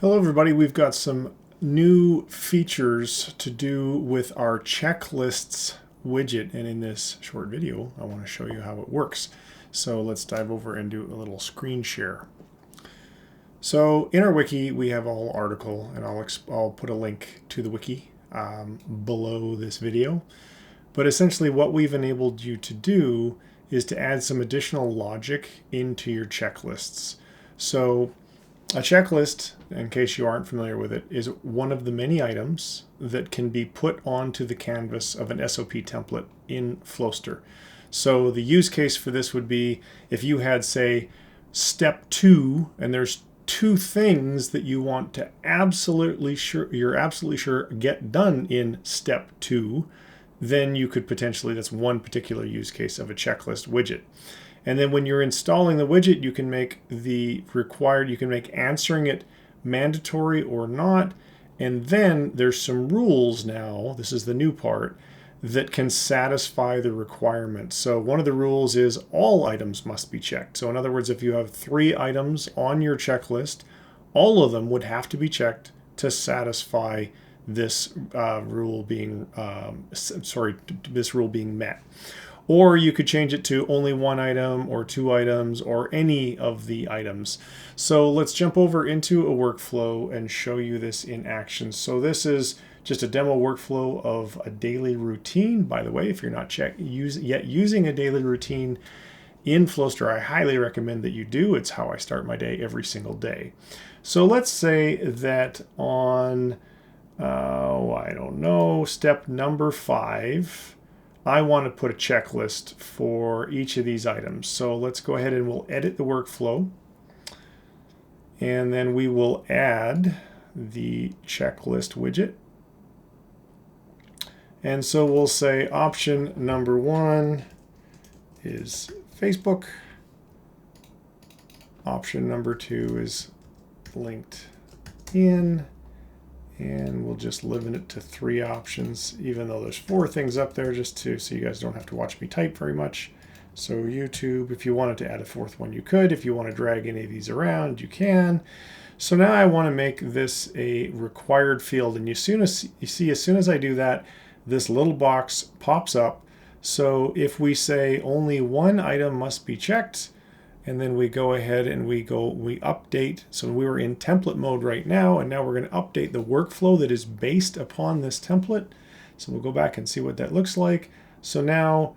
Hello everybody, we've got some new features to do with our checklists widget, and in this short video I want to show you how it works. So let's dive over and do a little screen share. So in our wiki we have a whole article, and I'll put a link to the wiki below this video. But essentially what we've enabled you to do is to add some additional logic into your checklists. So a checklist, in case you aren't familiar with it, is one of the many items that can be put onto the canvas of an SOP template in Flowster. So the use case for this would be if you had, say, step 2, and there's 2 things that you want to you're absolutely sure get done in step 2, then you could potentially, that's one particular use case of a checklist widget. And then when you're installing the widget, you can make answering it mandatory or not. And then there's some rules now, this is the new part, that can satisfy the requirements. So one of the rules is all items must be checked. So in other words, if you have 3 items on your checklist, all of them would have to be checked to satisfy this rule being met. Or you could change it to only 1 item or 2 items or any of the items. So let's jump over into a workflow and show you this in action. So this is just a demo workflow of a daily routine. By the way, if you're not yet using a daily routine in Flowster, I highly recommend that you do. It's how I start my day every single day. So let's say that on, I don't know, step number 5, I want to put a checklist for each of these items. So let's go ahead and we'll edit the workflow. And then we will add the checklist widget. And so we'll say option number 1 is Facebook. Option number 2 is LinkedIn. And we'll just limit it to 3 options, even though there's 4 things up there, just so you guys don't have to watch me type very much. So YouTube, if you wanted to add a 4th one, you could. If you want to drag any of these around, you can. So now I want to make this a required field. And as soon as I do that, this little box pops up. So if we say only 1 item must be checked, and then we go ahead and we update. So we were in template mode right now, and now we're going to update the workflow that is based upon this template. So we'll go back and see what that looks like. So now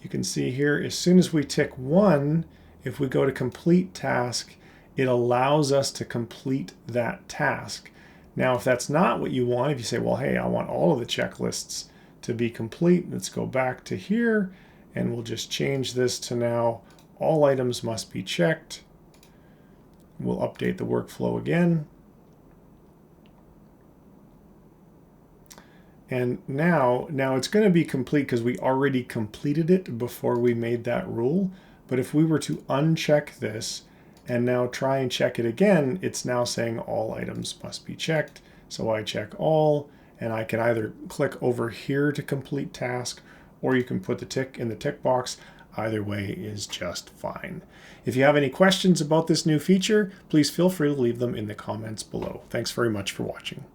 you can see here, as soon as we tick 1, if we go to complete task, it allows us to complete that task. Now, if that's not what you want, if you say, well, hey, I want all of the checklists to be complete, let's go back to here, and we'll just change this to now all items must be checked. We'll update the workflow again. And now it's going to be complete because we already completed it before we made that rule. But if we were to uncheck this and now try and check it again, it's now saying all items must be checked. So I check all, and I can either click over here to complete task, or you can put the tick in the tick box. Either way is just fine. If you have any questions about this new feature, please feel free to leave them in the comments below. Thanks very much for watching.